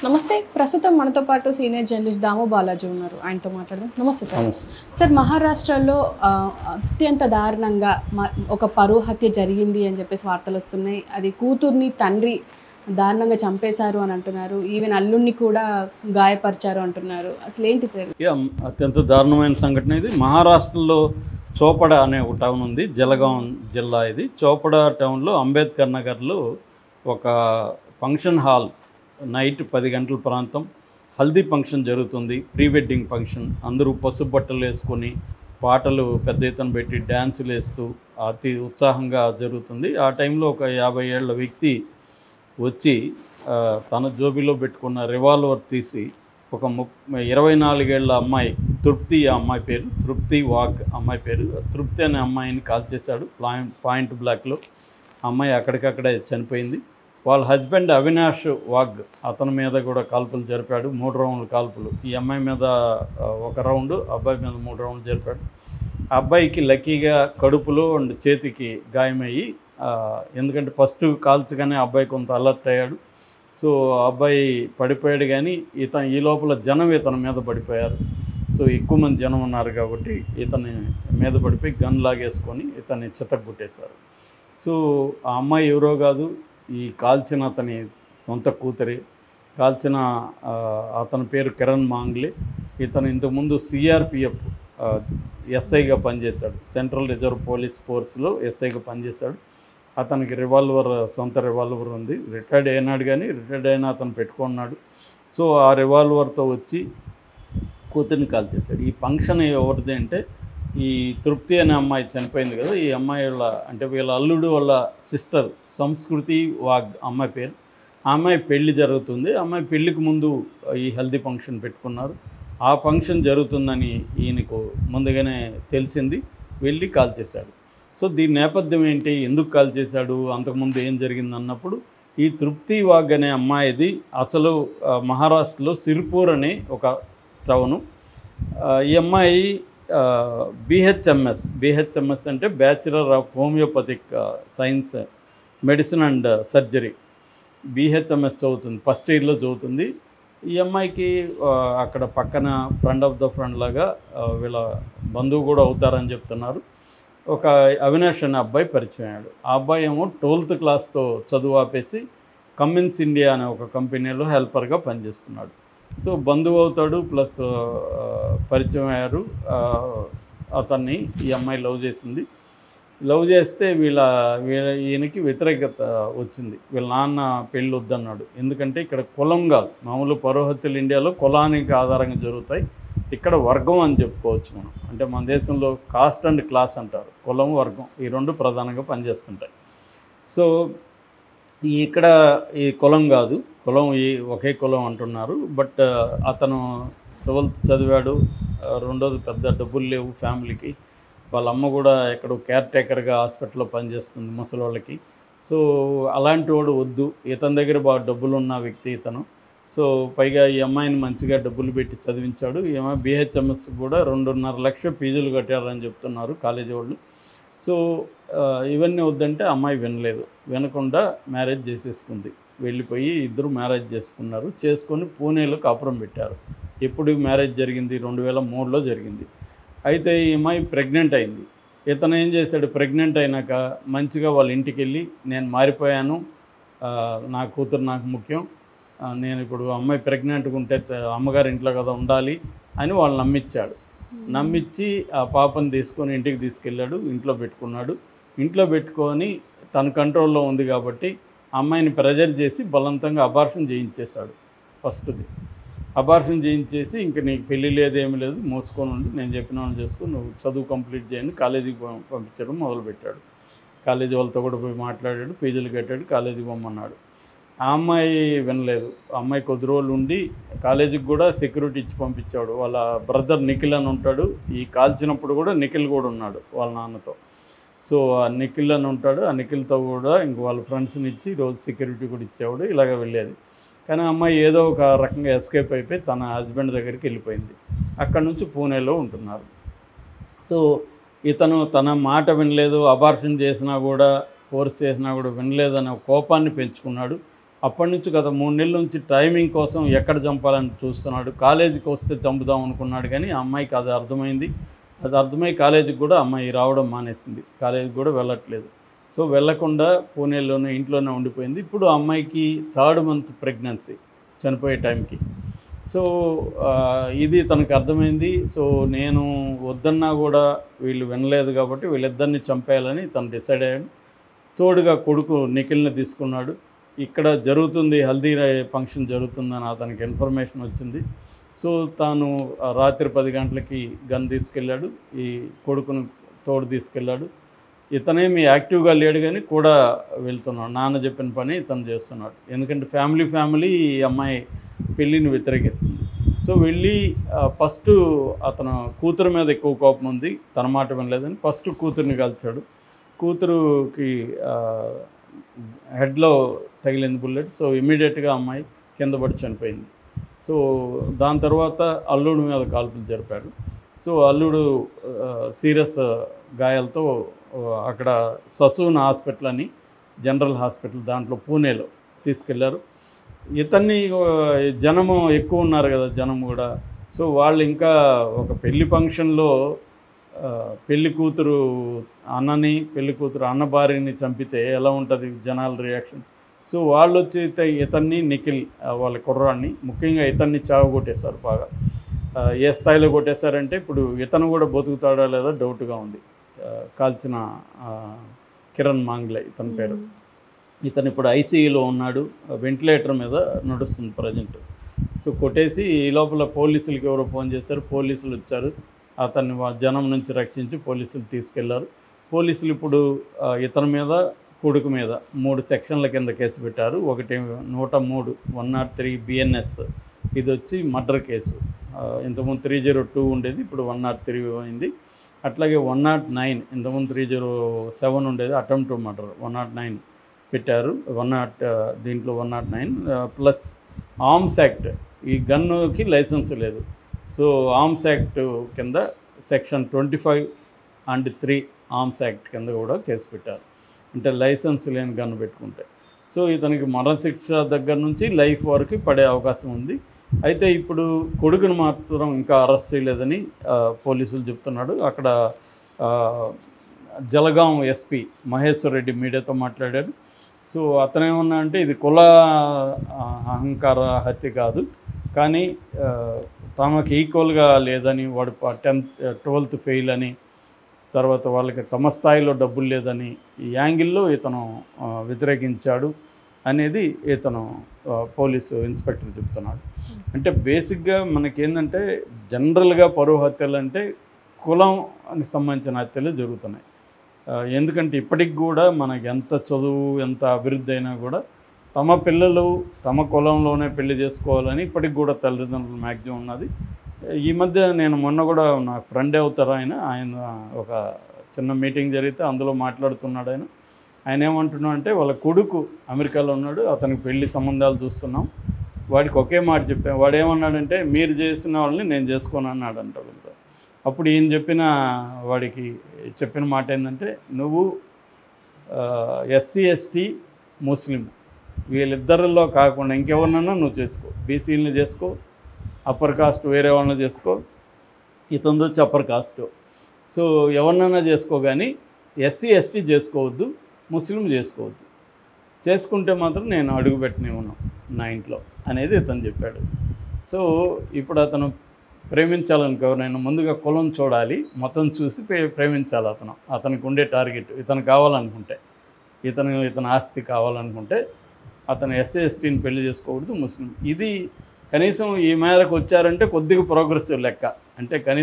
నమస్తే. ప్రస్తుతం మనతో పాటు సీనియర్ జర్నలిస్ట్ దాము బాలాజీ ఉన్నారు. ఆయనతో మాట్లాడదాం. నమస్తే సార్. సార్, మహారాష్ట్రలో అత్యంత దారుణంగా ఒక పరువు హత్య జరిగింది అని చెప్పేసి వార్తలు వస్తున్నాయి. అది కూతుర్ని తండ్రి దారుణంగా చంపేశారు అని అంటున్నారు. ఈవెన్ అల్లుడిని కూడా గాయపరిచారు అంటున్నారు. అసలు ఏంటి సార్? అత్యంత దారుణమైన సంఘటన ఇది. మహారాష్ట్రలో చోపడ అనే ఒక టౌన్ ఉంది, జలగాం జిల్లా. ఇది చోపడ టౌన్లో అంబేద్కర్ నగర్లో ఒక ఫంక్షన్ హాల్ నైట్ 10 గంటల ప్రాంతం హల్దీ ఫంక్షన్ జరుగుతుంది, ప్రీ వెడ్డింగ్ ఫంక్షన్. అందరూ పసుపు బట్టలు వేసుకొని పాటలు పెద్ద ఎత్తున పెట్టి డ్యాన్సులు వేస్తూ అతి ఉత్సాహంగా జరుగుతుంది. ఆ టైంలో ఒక 50 ఏళ్ల వ్యక్తి వచ్చి తన జోబిలో పెట్టుకున్న రివాల్వర్ తీసి ఒక 24 ఏళ్ల అమ్మాయి తృప్తి, ఆ అమ్మాయి పేరు తృప్తి వాగ్, అమ్మాయి పేరు తృప్తి అనే అమ్మాయిని కాల్ చేశాడు పాయింట్ బ్లాక్లో. అమ్మాయి అక్కడికక్కడే చనిపోయింది. వాళ్ళ హస్బెండ్ అవినాష్ వాగ్, అతని మీద కూడా కాల్పులు జరిపాడు. 3 రౌండ్ల కాల్పులు. ఈ అమ్మాయి మీద 1 రౌండ్, అబ్బాయి మీద 3 రౌండ్లు జరిపాడు. ఆ అబ్బాయికి లక్కీగా కడుపులో అండ్ చేతికి గాయమయ్యి, ఎందుకంటే ఫస్ట్ కాల్చగానే అబ్బాయి కొంత అలర్ట్ అయ్యాడు. సో అబ్బాయి పడిపోయాడు, కానీ ఈ లోపల జనం ఇతని మీద పడిపోయారు. సో ఎక్కువ మంది జనం ఉన్నారు కాబట్టి ఇతని మీద పడిపోయి గన్ లాగేసుకొని ఇతన్ని చితగ్గొట్టేశారు. సో ఆ అమ్మాయి ఎవరో కాదు, ఈ కాల్చిన అతని సొంత కూతురే. కాల్చిన అతని పేరు కిరణ్ మాంగ్లే. ఇతను ఇంతకుముందు సిఆర్పిఎఫ్ ఎస్ఐగా పనిచేశాడు, సెంట్రల్ రిజర్వ్ పోలీస్ ఫోర్స్లో ఎస్ఐగా పనిచేశాడు. అతనికి సొంత రివాల్వర్ ఉంది. రిటైర్డ్ అయినాడు, కానీ రిటైర్డ్ అయినా అతను పెట్టుకున్నాడు. సో ఆ రివాల్వర్తో వచ్చి కూతుర్ని కాల్ చేశాడు. ఈ ఫంక్షన్ ఎవరిది అంటే, ఈ తృప్తి అనే అమ్మాయి చనిపోయింది కదా, ఈ అమ్మాయి వీళ్ళ అల్లుడు వాళ్ళ సిస్టర్ సంస్కృతి వాగ్ అమ్మాయి పేరు. ఆ అమ్మాయి పెళ్లి జరుగుతుంది. అమ్మాయి పెళ్లికి ముందు ఈ హల్దీ ఫంక్షన్ పెట్టుకున్నారు. ఆ ఫంక్షన్ జరుగుతుందని ఈయనకు ముందుగానే తెలిసింది, వెళ్ళి కాల్ చేశాడు. సో దీని నేపథ్యం ఏంటి, ఎందుకు కాల్ చేశాడు, అంతకుముందు ఏం జరిగింది అన్నప్పుడు, ఈ తృప్తి వాగ్ అనే అమ్మాయిది అసలు మహారాష్ట్రలో సిర్పూర్ అనే ఒక టౌను. ఈ అమ్మాయి బిహెచ్ఎంఎస్ అంటే bachelor of homeopathic science, medicine and surgery, BHMS చదువుతుంది, ఫస్ట్ ఇయర్లో చదువుతుంది. ఈ అమ్మాయికి అక్కడ పక్కన ఫ్రెండ్ లాగా వీళ్ళ బంధువు కూడా అవుతారని చెప్తున్నారు. ఒక అవినాష్ అనే అబ్బాయి పరిచయం అయ్యాడు. ఆ అబ్బాయి ఏమో 12th క్లాస్తో చదువు ఆపేసి కమిన్స్ ఇండియా అనే ఒక కంపెనీలో హెల్పర్గా పనిచేస్తున్నాడు. సో బంధువు అవుతాడు, ప్లస్ పరిచయం అయ్యారు. అతన్ని ఈ అమ్మాయి లవ్ చేసింది. లవ్ చేస్తే ఈయనకి వ్యతిరేకత వచ్చింది. వీళ్ళ నాన్న పెళ్ళి వద్దన్నాడు. ఎందుకంటే ఇక్కడ కులం కాదు, మామూలు పరోహత్యలు ఇండియాలో కులానికి ఆధారంగా జరుగుతాయి. ఇక్కడ వర్గం అని చెప్పుకోవచ్చు మనం. అంటే మన దేశంలో కాస్ట్ అండ్ క్లాస్ అంటారు, కులం వర్గం, ఈ 2 ప్రధానంగా పనిచేస్తుంటాయి. సో ఇక్కడ ఈ కులం కాదు, ఒకే కులం అంటున్నారు. బట్ అతను 12th చదివాడు, రెండోది పెద్ద డబ్బులు లేవు ఫ్యామిలీకి. వాళ్ళ అమ్మ కూడా ఎక్కడో కేర్ టేకర్గా హాస్పిటల్లో పనిచేస్తుంది ముసలోళ్ళకి. సో అలాంటి వాడు వద్దు, ఇతని దగ్గర బాగా డబ్బులు ఉన్న వ్యక్తి ఇతను. సో పైగా ఈ అమ్మాయిని మంచిగా డబ్బులు పెట్టి చదివించాడు. ఈ అమ్మాయి బిహెచ్ఎంఎస్ కూడా 2.5 లక్షల ఫీజులు కట్టారని చెప్తున్నారు కాలేజీ వాళ్ళు. సో ఇవన్నీ వద్దంటే అమ్మాయి వినకుండా మ్యారేజ్ చేసేసుకుంది. వెళ్ళిపోయి ఇద్దరు మ్యారేజ్ చేసుకున్నారు. చేసుకొని పూణేలో కాపురం పెట్టారు. ఎప్పుడు మ్యారేజ్ జరిగింది, 2003లో జరిగింది. అయితే ఈ అమ్మాయి ప్రెగ్నెంట్ అయింది. ఇతను ఏం చేశాడు, ప్రెగ్నెంట్ అయినాక మంచిగా వాళ్ళ ఇంటికి వెళ్ళి, నేను మారిపోయాను, నా కూతురు నాకు ముఖ్యం, నేను ఇప్పుడు అమ్మాయి ప్రెగ్నెంట్గా ఉంటే అమ్మగారి ఇంట్లో కదా ఉండాలి అని వాళ్ళు నమ్మించి ఆ పాపను తీసుకొని ఇంటికి తీసుకెళ్ళాడు. ఇంట్లో పెట్టుకున్నాడు. ఇంట్లో పెట్టుకొని తన కంట్రోల్లో ఉంది కాబట్టి అమ్మాయిని ప్రెజర్ చేసి బలవంతంగా అబార్షన్ చేయించేశాడు. ఫస్ట్ది అబార్షన్ చేయించేసి, ఇంక నీకు పెళ్ళి లేదేమీ లేదు, మోసుకొని ఉండి, నేను చెప్పిన వాళ్ళు చేసుకుని నువ్వు చదువు కంప్లీట్ చేయని కాలేజీకి పంపించడం మొదలుపెట్టాడు. కాలేజీ వాళ్ళతో కూడా పోయి మాట్లాడాడు, ఫీజులు కట్టాడు, కాలేజీకి పంపన్నాడు. ఆ అమ్మాయి వినలేదు. ఆ అమ్మాయి కొద్ది రోజులు ఉండి కాలేజీకి కూడా సెక్యూరిటీ ఇచ్చి పంపించాడు. వాళ్ళ బ్రదర్ నిఖిల్ అని ఉంటాడు. ఈ కాల్చినప్పుడు కూడా నిఖిల్ కూడా ఉన్నాడు వాళ్ళ నాన్నతో. సో ఆ నిఖిల్ అని ఉంటాడు. ఆ నిఖిల్తో కూడా ఇంక వాళ్ళ ఫ్రెండ్స్ని ఇచ్చి రోజు సెక్యూరిటీ కూడా ఇచ్చేవాడు. ఇలాగ వెళ్ళేది. కానీ అమ్మాయి ఏదో ఒక రకంగా ఎస్కేప్ అయిపోయి తన హస్బెండ్ దగ్గరికి వెళ్ళిపోయింది. అక్కడి నుంచి పూణేలో ఉంటున్నారు. సో ఇతను తన మాట వినలేదు, అబార్షన్ చేసినా కూడా, ఫోర్స్ చేసినా కూడా వినలేదనే కోపాన్ని పెంచుకున్నాడు. అప్పటి నుంచి గత 3 నెలల నుంచి టైమింగ్ కోసం ఎక్కడ చంపాలని చూస్తున్నాడు. కాలేజీకి వస్తే చంపుదాం అనుకున్నాడు, కానీ ఆ అమ్మాయికి అది అర్థమైంది. అది అర్థమై కాలేజీకి కూడా అమ్మాయి రావడం మానేసింది, కాలేజీకి కూడా వెళ్ళట్లేదు. సో వెళ్ళకుండా పూణేలోనే ఇంట్లోనే ఉండిపోయింది. ఇప్పుడు ఆ అమ్మాయికి 3rd మంత్ ప్రెగ్నెన్సీ చనిపోయే టైంకి. సో ఇది తనకు అర్థమైంది. సో నేను వద్దన్నా కూడా వీళ్ళు వినలేదు కాబట్టి వీళ్ళిద్దరిని చంపేయాలని తను డిసైడ్ అయ్యాడు. తోడుగా కొడుకు నిఖిల్ని తీసుకున్నాడు. ఇక్కడ జరుగుతుంది, హల్దీ ఫంక్షన్ జరుగుతుందని అతనికి ఇన్ఫర్మేషన్ వచ్చింది. సో తాను రాత్రి 10 గంటలకి గన్ తీసుకెళ్ళాడు, ఈ కొడుకును తోడు తీసుకెళ్ళాడు. ఇతనేమి యాక్టివ్గా లేడు, కానీ కూడా వెళ్తున్నాడు. నాన్న చెప్పిన పని ఇతను చేస్తున్నాడు. ఎందుకంటే ఫ్యామిలీ ఈ అమ్మాయి పెళ్ళిని వ్యతిరేకిస్తుంది. సో వెళ్ళి ఫస్ట్ అతను కూతురు మీద ఎక్కువ కోపం ఉంది, తన మాట వినలేదని ఫస్ట్ కూతుర్ని కాల్చాడు. కూతురుకి హెడ్లో తగిలింది బుల్లెట్. సో ఇమ్మీడియట్గా అమ్మాయి కింద పడి చనిపోయింది. సో దాని తర్వాత అల్లుడు మీద కాల్పులు జరిపాడు. సో అల్లుడు సీరియస్ గాయాలతో అక్కడ ససూన్ హాస్పిటల్ అని జనరల్ హాస్పిటల్ దాంట్లో పూణేలో తీసుకెళ్లారు. ఇతన్ని జనము ఎక్కువ ఉన్నారు కదా, జనం కూడా. సో వాళ్ళు ఇంకా ఒక పెళ్లి ఫంక్షన్లో పెళ్లి కూతురు అన్నని, పెళ్లి కూతురు అన్న భార్యని చంపితే ఎలా ఉంటుంది జనాల రియాక్షన్. సో వాళ్ళు వచ్చి ఇతన్ని నిఖిల్ వాళ్ళ కుర్రాన్ని ముఖ్యంగా ఇతన్ని చావగొట్టేశారు బాగా. ఏ స్థాయిలో కొట్టేశారంటే ఇప్పుడు ఇతను కూడా బతుకుతాడా లేదా డౌట్గా ఉంది. కాల్చిన కిరణ్ మాంగ్లే ఇతని పేరు. ఇతను ఇప్పుడు ఐసీయూలో ఉన్నాడు, వెంటిలేటర్ మీద నడుస్తుంది ప్రజెంట్. సో కొట్టేసి ఈ లోపల పోలీసులకి ఎవరో ఫోన్ చేశారు, పోలీసులు వచ్చారు, అతన్ని జనం నుంచి రక్షించి పోలీసులు తీసుకెళ్లారు. పోలీసులు ఇప్పుడు ఇతని మీద కొడుకు మీద 3 సెక్షన్ల కింద కేసు పెట్టారు. ఒకటి 103 103 BNS, ఇది వచ్చి మర్డర్ కేసు. ఇంతకుముందు 302 ఉండేది, ఇప్పుడు 103 అయింది. అట్లాగే 109, ఇంతకుముందు 307 ఉండేది, అటెంప్ట్ టు మర్డర్. 109 పెట్టారు. దీంట్లో 109 ప్లస్ ఆర్మ్స్ యాక్ట్. ఈ గన్నుకి లైసెన్స్ లేదు. సో ఆర్మ్స్ యాక్ట్ కింద సెక్షన్ 25 and 3 ఆర్మ్స్ యాక్ట్ కింద కూడా కేసు పెట్టారు, అంటే లైసెన్స్ లేని గన్ను పెట్టుకుంటే. సో ఇతనికి మరణశిక్ష దగ్గర నుంచి లైఫ్ వరకు పడే అవకాశం ఉంది. అయితే ఇప్పుడు కొడుకును మాత్రం ఇంకా అరెస్ట్ చేయలేదని పోలీసులు చెప్తున్నాడు. అక్కడ జలగాం ఎస్పీ మహేశ్వర్ రెడ్డి మీడియాతో మాట్లాడాడు. సో అతనేమన్నా అంటే ఇది కుల అహంకార హత్య కాదు, కానీ తమకు ఈక్వల్గా లేదని, వాడు 10th 12th ఫెయిల్ అని, తర్వాత వాళ్ళకి తమ స్థాయిలో డబ్బులు లేదని ఈ యాంగిల్లో ఇతను వ్యతిరేకించాడు అనేది ఇతను పోలీసు ఇన్స్పెక్టర్ చెప్తున్నాడు. అంటే బేసిక్గా మనకేంటంటే జనరల్గా పరువు హత్యలు అంటే కులానికి సంబంధించిన హత్యలు జరుగుతున్నాయి. ఎందుకంటే ఇప్పటికి కూడా మనకి ఎంత చదువు ఎంత అభివృద్ధి అయినా కూడా తమ పిల్లలు తమ కులంలోనే పెళ్లి చేసుకోవాలని ఇప్పటికి కూడా తల్లిదండ్రులు మ్యాక్సిమం ఉన్నది. ఈ మధ్య నేను మొన్న కూడా నా ఫ్రెండ్ అవుతారు ఆయన ఒక చిన్న మీటింగ్ జరిగితే అందులో మాట్లాడుతున్నాడు. ఆయన ఏమంటున్నా అంటే వాళ్ళ కొడుకు అమెరికాలో ఉన్నాడు, అతనికి పెళ్లి సంబంధాలు చూస్తున్నాం, వాడికి ఒకే మాట చెప్పాను. వాడు ఏమన్నాడంటే మీరు చేసిన వాళ్ళని నేను చేసుకోను అన్నాడు అంట. అప్పుడు ఈయన వాడికి చెప్పిన మాట ఏంటంటే, నువ్వు SC ST ముస్లిం వీళ్ళిద్దరిలో కాకుండా ఇంకెవరినన్నా నువ్వు చేసుకో, బీసీలని చేసుకో, అప్పర్ కాస్ట్ వేరే వాళ్ళని చేసుకో, ఇతను వచ్చి అప్పర్ కాస్ట్. సో ఎవరినైనా చేసుకో, కానీ SC ST చేసుకోవద్దు, ముస్లిం చేసుకోవద్దు. చేసుకుంటే మాత్రం నేను అడుగు పెట్టనివ్వను నా ఇంట్లో అనేది ఇతను చెప్పాడు. సో ఇప్పుడు అతను ప్రేమించాలనుకో ఎవరైనా ముందుగా కులం చూడాలి, మతం చూసి ప్రేమించాలి. అతనికి ఉండే టార్గెట్ ఇతను కావాలనుకుంటే, ఇతను ఆస్తి కావాలనుకుంటే అతను SC STని పెళ్లి చేసుకోకూడదు, ముస్లిం. ఇది కనీసం ఈ మేరకు వచ్చారంటే కొద్దిగా ప్రోగ్రెసివ్ లెక్క. అంటే కనీసం